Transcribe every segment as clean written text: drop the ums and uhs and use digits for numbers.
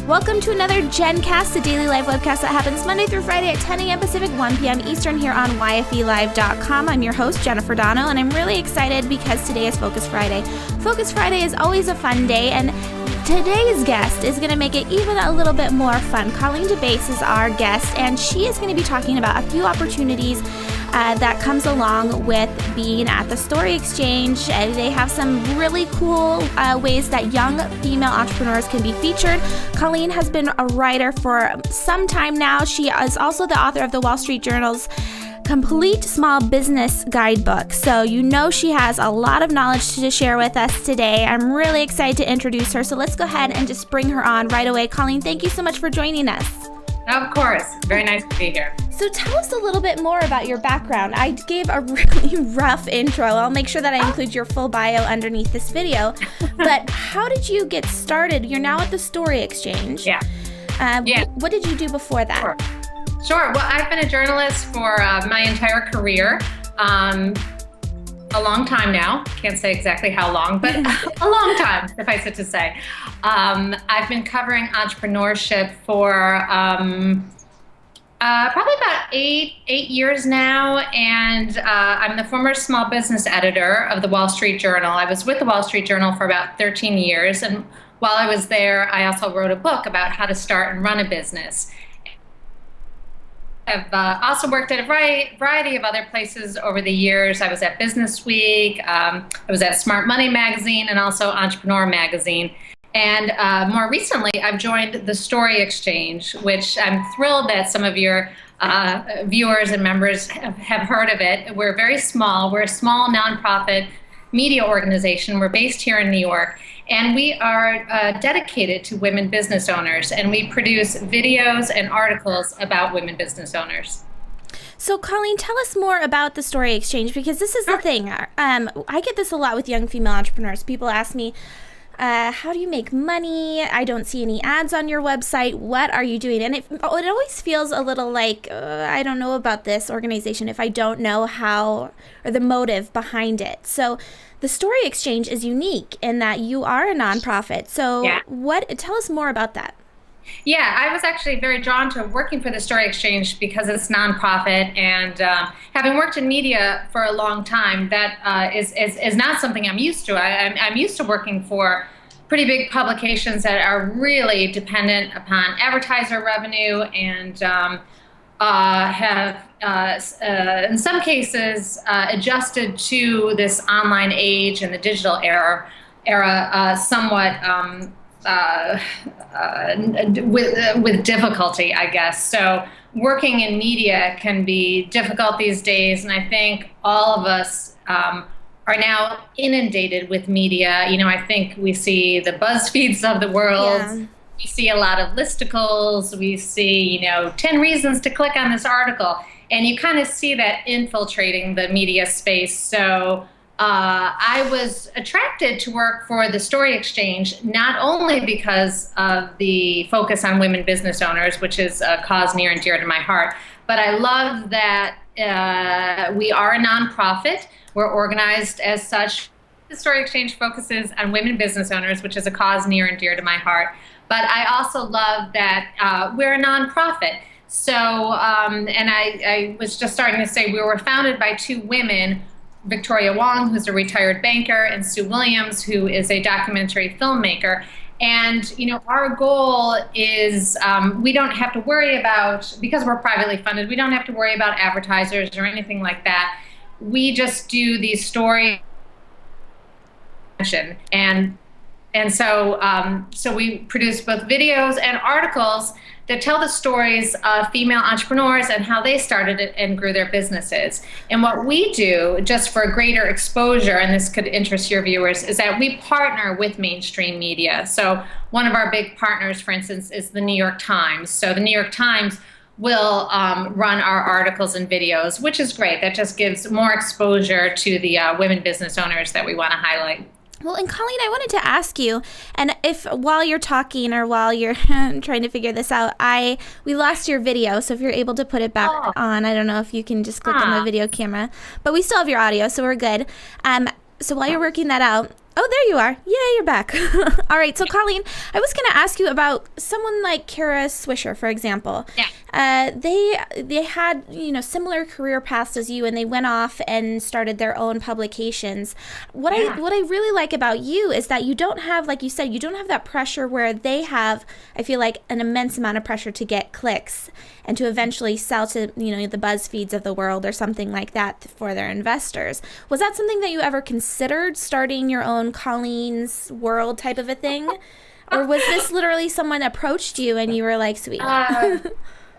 Welcome to another Jenn Cast, a daily live webcast that happens Monday through Friday at 10 a.m. Pacific, 1 p.m. Eastern here on yfelive.com. I'm your host, Jennifer Donogh, and I'm really excited because today is Focus Friday. Focus Friday is always a fun day, and today's guest is going to make it even a little bit more fun. Colleen DeBase is our guest, and she is going to be talking about a few opportunities that comes along with being at the Story Exchange. They have some really cool ways that young female entrepreneurs can be featured. Colleen has been a writer for some time now. She is also the author of the Wall Street Journal's Complete Small Business Guidebook. So you know she has a lot of knowledge to share with us today. I'm really excited to introduce her. So let's go ahead and just bring her on right away. Colleen, thank you so much for joining us. Of course. Very nice to be here. So tell us a little bit more about your background. I gave a really rough intro. I'll make sure that I include your full bio underneath this video. But how did you get started? You're now at the Story Exchange. Yeah. What did you do before that? Sure. Well, I've been a journalist for my entire career. A long time now. Can't say exactly how long, but a long time, suffice it to say. I've been covering entrepreneurship for probably about eight years now, and I'm the former small business editor of the Wall Street Journal. I was with the Wall Street Journal for about 13 years, and while I was there, I also wrote a book about how to start and run a business. I've also worked at a variety of other places over the years. I was at Business Week, I was at Smart Money magazine, and also Entrepreneur magazine. And more recently, I've joined the Story Exchange, which I'm thrilled that some of your viewers and members have heard of it. We're very small. We're a small nonprofit media organization. We're based here in New York. And we are dedicated to women business owners, and we produce videos and articles about women business owners. So, Colleen, tell us more about the Story Exchange, because this is the thing. I get this a lot with young female entrepreneurs. People ask me, how do you make money? I don't see any ads on your website. What are you doing? And it always feels a little like, I don't know about this organization if I don't know how or the motive behind it. So the Story Exchange is unique in that you are a nonprofit. So tell us more about that. Yeah, I was actually very drawn to working for the Story Exchange because it's nonprofit, and having worked in media for a long time, that is not something I'm used to. I'm used to working for pretty big publications that are really dependent upon advertiser revenue and have, in some cases, adjusted to this online age and the digital era somewhat with difficulty, I guess. So working in media can be difficult these days, and I think all of us are now inundated with media. You know, I think we see the BuzzFeeds of the world. Yeah. We see a lot of listicles. We see, 10 reasons to click on this article. And you kind of see that infiltrating the media space. So I was attracted to work for the Story Exchange, not only because of the focus on women business owners, which is a cause near and dear to my heart, but I love that we are a nonprofit. We're organized as such. The Story Exchange focuses on women business owners, which is a cause near and dear to my heart. But I also love that we're a nonprofit. So, and I was just starting to say, we were founded by two women, Victoria Wong, who's a retired banker, and Sue Williams, who is a documentary filmmaker. And, our goal is we don't have to worry about, because we're privately funded, we don't have to worry about advertisers or anything like that. We just do these stories. And so we produce both videos and articles that tell the stories of female entrepreneurs and how they started it and grew their businesses. And what we do, just for greater exposure, and this could interest your viewers, is that we partner with mainstream media. So one of our big partners, for instance, is the New York Times. So the New York Times will run our articles and videos, which is great. That just gives more exposure to the women business owners that we want to highlight. Well, and Colleen, I wanted to ask you, and if while you're talking or while you're trying to figure this out, we lost your video, so if you're able to put it back on, I don't know if you can just click on the video camera, but we still have your audio, so we're good. So while you're working that out, Oh, there you are. Yeah, you're back. All right. So, Colleen, I was going to ask you about someone like Kara Swisher, for example. Yeah. They had, similar career paths as you, and they went off and started their own publications. What I really like about you is that you don't have, like you said, you don't have that pressure where they have, I feel like, an immense amount of pressure to get clicks and to eventually sell to, the BuzzFeeds of the world or something like that for their investors. Was that something that you ever considered, starting your own Colleen's World type of a thing? Or was this literally someone approached you and you were like, sweet? No,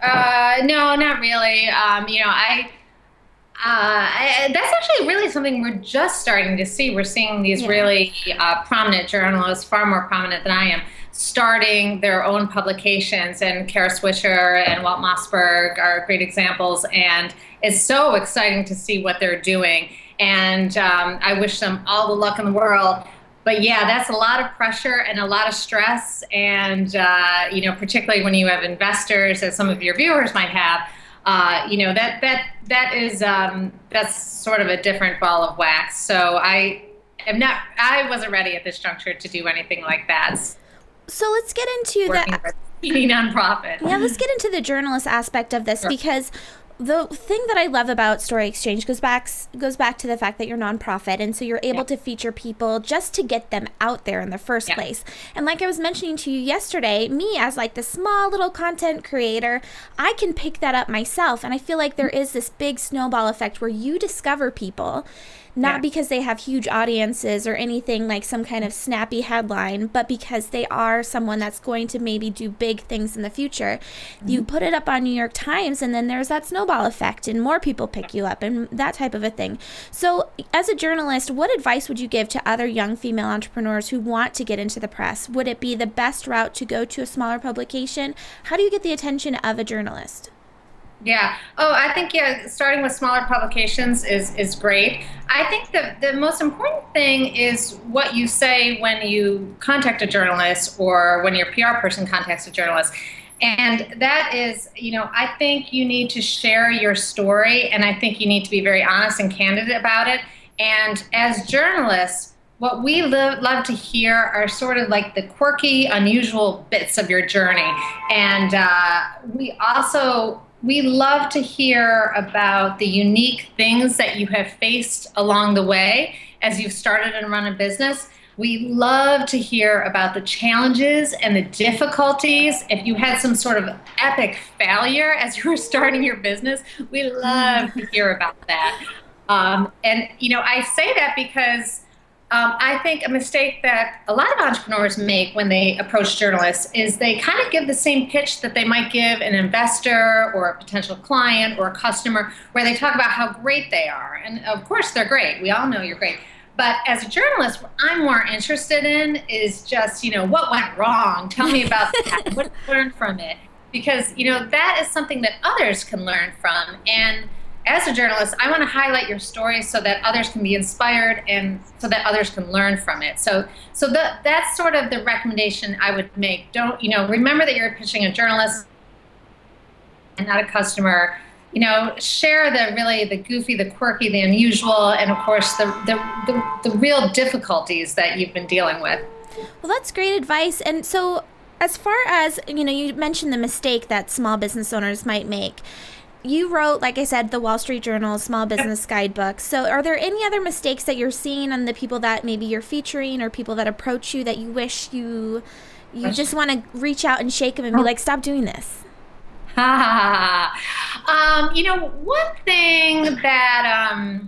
not really. That's actually really something we're just starting to see. We're seeing these really prominent journalists, far more prominent than I am, starting their own publications. And Kara Swisher and Walt Mossberg are great examples. And it's so exciting to see what they're doing. And I wish them all the luck in the world. But yeah, that's a lot of pressure and a lot of stress. And, particularly when you have investors, as some of your viewers might have, that's sort of a different ball of wax. So I wasn't ready at this juncture to do anything like that. So let's get into that. Nonprofit. Yeah, let's get into the journalist aspect of this, because the thing that I love about Story Exchange goes back to the fact that you're nonprofit, and so you're able to feature people just to get them out there in the first place. And like I was mentioning to you yesterday, me as like the small little content creator, I can pick that up myself, and I feel like there is this big snowball effect where you discover people, not because they have huge audiences or anything like some kind of snappy headline, but because they are someone that's going to maybe do big things in the future. You put it up on New York Times, and then there's that snowball effect, and more people pick you up, and that type of a thing. So as a journalist, what advice would you give to other young female entrepreneurs who want to get into the press? Would it be the best route to go to a smaller publication? How do you get the attention of a journalist? Yeah. Oh, I think, starting with smaller publications is great. I think the most important thing is what you say when you contact a journalist or when your PR person contacts a journalist. And that is, I think you need to share your story, and I think you need to be very honest and candid about it. And as journalists, what we love to hear are sort of like the quirky, unusual bits of your journey. And we love to hear about the unique things that you have faced along the way as you've started and run a business. We love to hear about the challenges and the difficulties. If you had some sort of epic failure as you were starting your business, we love to hear about that. I say that because I think a mistake that a lot of entrepreneurs make when they approach journalists is they kind of give the same pitch that they might give an investor or a potential client or a customer, where they talk about how great they are. And of course they're great. We all know you're great. But as a journalist, what I'm more interested in is just, what went wrong? Tell me about that. What did you learn from it? Because, that is something that others can learn from. And as a journalist, I want to highlight your story so that others can be inspired and so that others can learn from it. So that's sort of the recommendation I would make. Don't, remember that you're pitching a journalist and not a customer. Share the goofy, the quirky, the unusual, and of course the real difficulties that you've been dealing with. Well, that's great advice. And so as far as, you mentioned the mistake that small business owners might make. You wrote, like I said, the Wall Street Journal Small Business Guidebook. So are there any other mistakes that you're seeing on the people that maybe you're featuring or people that approach you that you wish you just want to reach out and shake them and be like, stop doing this? One thing that,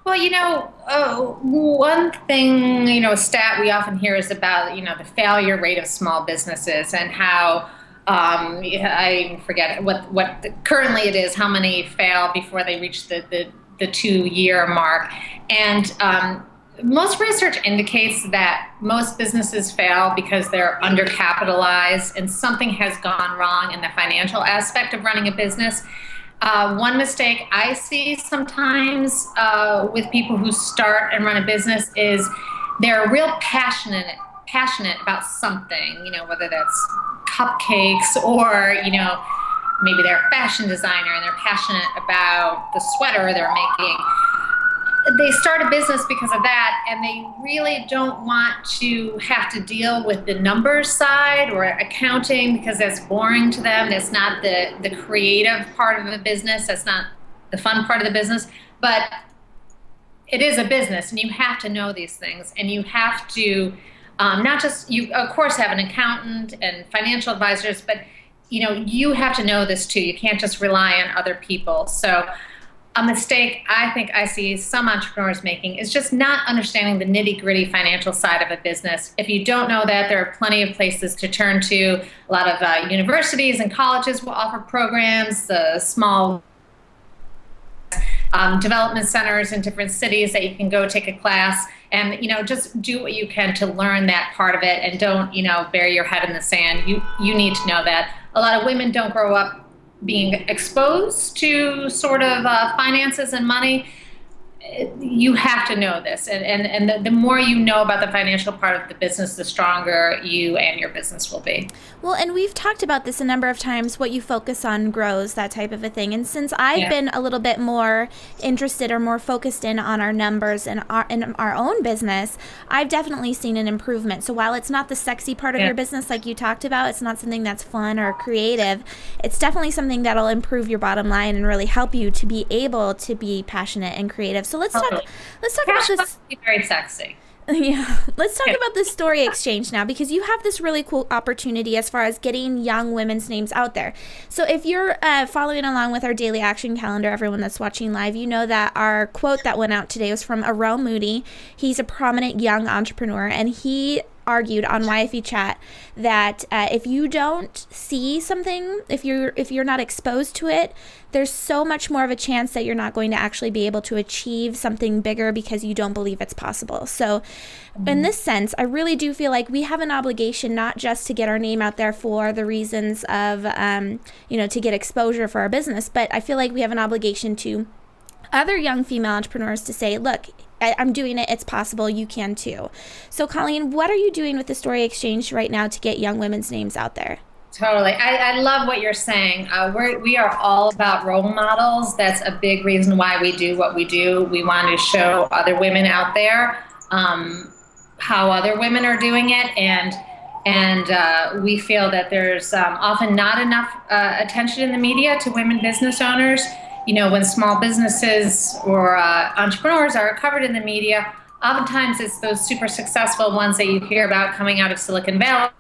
one thing, a stat we often hear is about, the failure rate of small businesses and how, I forget what currently it is, how many fail before they reach the 2-year mark. And most research indicates that most businesses fail because they're undercapitalized and something has gone wrong in the financial aspect of running a business. One mistake I see sometimes with people who start and run a business is they're real passionate about something, whether that's cupcakes or, maybe they're a fashion designer and they're passionate about the sweater they're making. they start a business because of that, and they really don't want to have to deal with the numbers side or accounting because that's boring to them. That's not the creative part of the business. That's not the fun part of the business. But it is a business, and you have to know these things, and you have to not just, you of course have an accountant and financial advisors, but you have to know this too. You can't just rely on other people. So a mistake I think I see some entrepreneurs making is just not understanding the nitty-gritty financial side of a business. If you don't know that, there are plenty of places to turn to. A lot of universities and colleges will offer programs, small development centers in different cities that you can go take a class, and just do what you can to learn that part of it, and don't bury your head in the sand. You need to know that. A lot of women don't grow up being exposed to sort of finances and money. You have to know this, and the more you know about the financial part of the business, the stronger you and your business will be. Well, and we've talked about this a number of times, what you focus on grows, that type of a thing. And since I've been a little bit more interested or more focused in on our numbers and in our own business, I've definitely seen an improvement. So while it's not the sexy part of your business like you talked about, it's not something that's fun or creative, it's definitely something that'll improve your bottom line and really help you to be able to be passionate and creative. So let's talk about this. Very sexy. Yeah. Let's talk about this story exchange now, because you have this really cool opportunity as far as getting young women's names out there. So if you're following along with our daily action calendar, everyone that's watching live, you know that our quote that went out today was from Arel Moody. He's a prominent young entrepreneur, and he argued on YFE chat that if you don't see something, if you're not exposed to it, there's so much more of a chance that you're not going to actually be able to achieve something bigger because you don't believe it's possible. So in this sense, I really do feel like we have an obligation not just to get our name out there for the reasons of to get exposure for our business, but I feel like we have an obligation to other young female entrepreneurs to say, look, I'm doing it. It's possible. You can too. So, Colleen, what are you doing with the Story Exchange right now to get young women's names out there? Totally. I love what you're saying. We are all about role models. That's a big reason why we do what we do. We want to show other women out there how other women are doing it. And we feel that there's often not enough attention in the media to women business owners. When small businesses or entrepreneurs are covered in the media, oftentimes it's those super successful ones that you hear about coming out of Silicon Valley.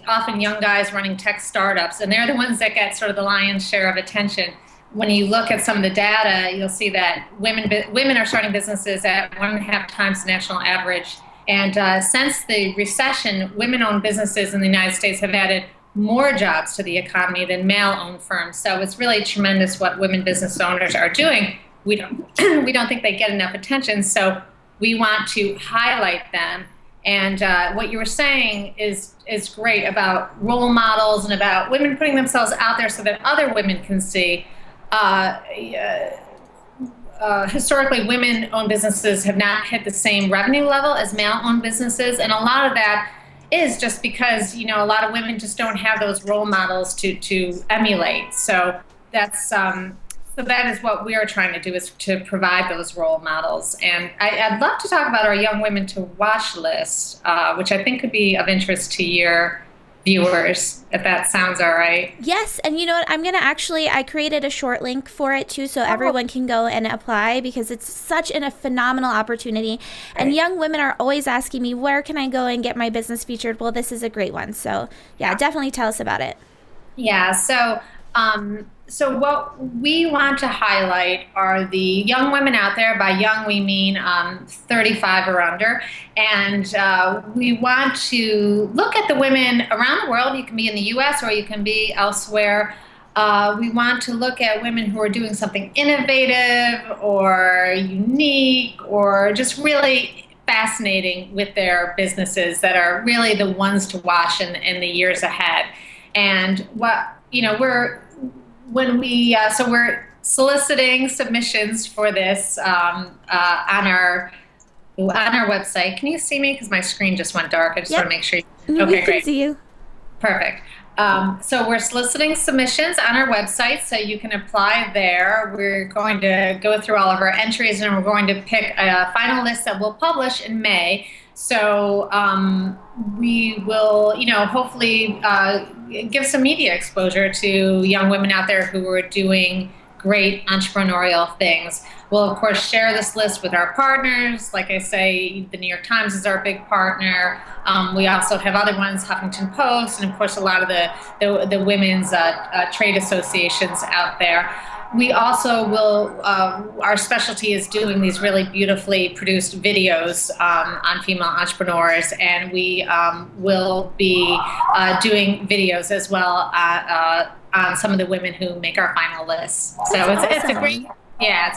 Often young guys running tech startups, and they're the ones that get sort of the lion's share of attention. When you look at some of the data, you'll see that women are starting businesses at 1.5 times the national average. And since the recession, women-owned businesses in the United States have added more jobs to the economy than male-owned firms. So it's really tremendous what women business owners are doing. We don't think they get enough attention, so we want to highlight them. And what you were saying is great about role models and about women putting themselves out there so that other women can see. Historically, women-owned businesses have not hit the same revenue level as male-owned businesses, and a lot of that is just because a lot of women just don't have those role models to emulate. So that is what we are trying to do, is to provide those role models. And I'd love to talk about our young women to watch list, which I think could be of interest to your viewers, if that sounds all right. Yes, and you know what? I created a short link for it too, so everyone can go and apply, because it's such a phenomenal opportunity. Right. And young women are always asking me, where can I go and get my business featured? Well, this is a great one. So yeah, definitely tell us about it. Yeah, so what we want to highlight are the young women out there. By young, we mean 35 or under. And we want to look at the women around the world. You can be in the U.S. or you can be elsewhere. We want to look at women who are doing something innovative or unique or just really fascinating with their businesses that are really the ones to watch in the years ahead. And we're soliciting submissions for this on our website. Can you see me? Because my screen just went dark. I just want to make sure. Okay, great. Can see you. Perfect. So we're soliciting submissions on our website, so you can apply there. We're going to go through all of our entries, and we're going to pick a final list that we'll publish in May. So we will, hopefully give some media exposure to young women out there who are doing great entrepreneurial things. We'll, of course, share this list with our partners. Like I say, the New York Times is our big partner. We also have other ones, Huffington Post, and of course, a lot of the women's trade associations out there. We also will, our specialty is doing these really beautifully produced videos on female entrepreneurs, and we will be doing videos as well on some of the women who make our final list. So it's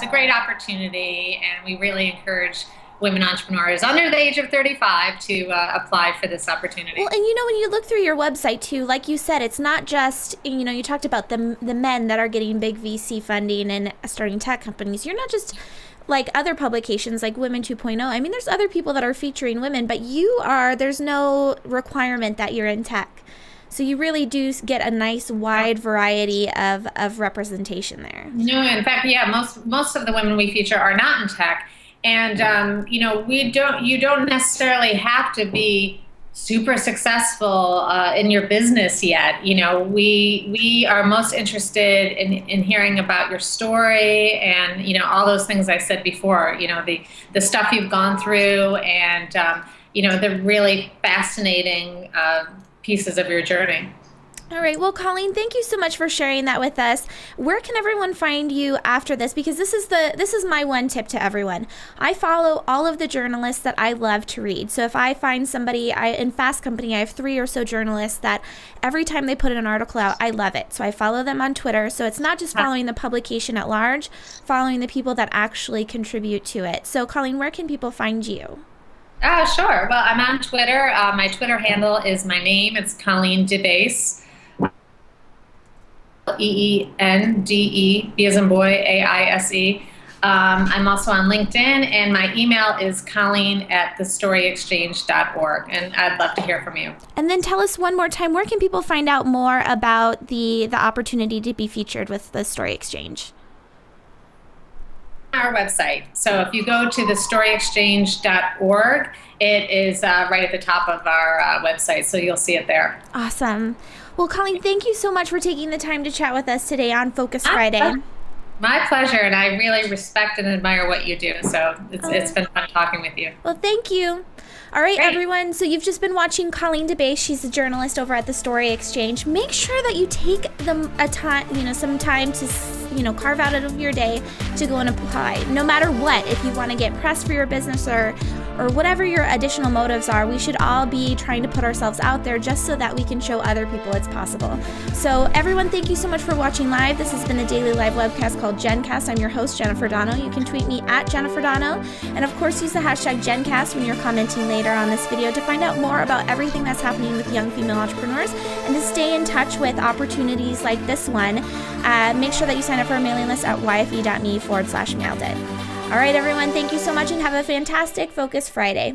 a great opportunity, and we really encourage women entrepreneurs under the age of 35 to apply for this opportunity. Well, and when you look through your website too, like you said, it's not just, you talked about the men that are getting big VC funding and starting tech companies. You're not just like other publications like Women 2.0. I mean, there's other people that are featuring women, but there's no requirement that you're in tech. So you really do get a nice wide variety of representation there. No, in fact, most of the women we feature are not in tech. And, you don't necessarily have to be super successful in your business yet. We are most interested in hearing about your story and, all those things I said before, the stuff you've gone through and, the really fascinating pieces of your journey. All right. Well, Colleen, thank you so much for sharing that with us. Where can everyone find you after this? Because this is my one tip to everyone. I follow all of the journalists that I love to read. So if I find somebody, in Fast Company, I have 3 or so journalists that every time they put an article out, I love it. So I follow them on Twitter. So it's not just following the publication at large, following the people that actually contribute to it. So Colleen, where can people find you? Sure. Well, I'm on Twitter. My Twitter handle is my name. It's Colleen DeBase. EENDE, B as in boy, AISE. I'm also on LinkedIn, and my email is colleen@thestoryexchange.org, and I'd love to hear from you. And then tell us one more time, where can people find out more about the opportunity to be featured with the Story Exchange? Our website. So if you go to thestoryexchange.org, it is right at the top of our website, so you'll see it there. Awesome. Well, Colleen, thank you so much for taking the time to chat with us today on Focus Friday. My pleasure, and I really respect and admire what you do, so it's been fun talking with you. Well, thank you. All right, Great. everyone. So you've just been watching Colleen DeBase. She's a journalist over at the Story Exchange. Make sure that you take some time to, carve out of your day to go and apply. No matter what, if you want to get press for your business or whatever your additional motives are, we should all be trying to put ourselves out there just so that we can show other people it's possible. So everyone, thank you so much for watching live. This has been a daily live webcast called Jenn Cast. I'm your host, Jennifer Donogh. You can tweet me at Jennifer Donogh. And of course, use the hashtag Jenn Cast when you're commenting later on this video to find out more about everything that's happening with young female entrepreneurs and to stay in touch with opportunities like this one. Make sure that you sign up for our mailing list at yfe.me/mailed. All right, everyone, thank you so much and have a fantastic Focus Friday.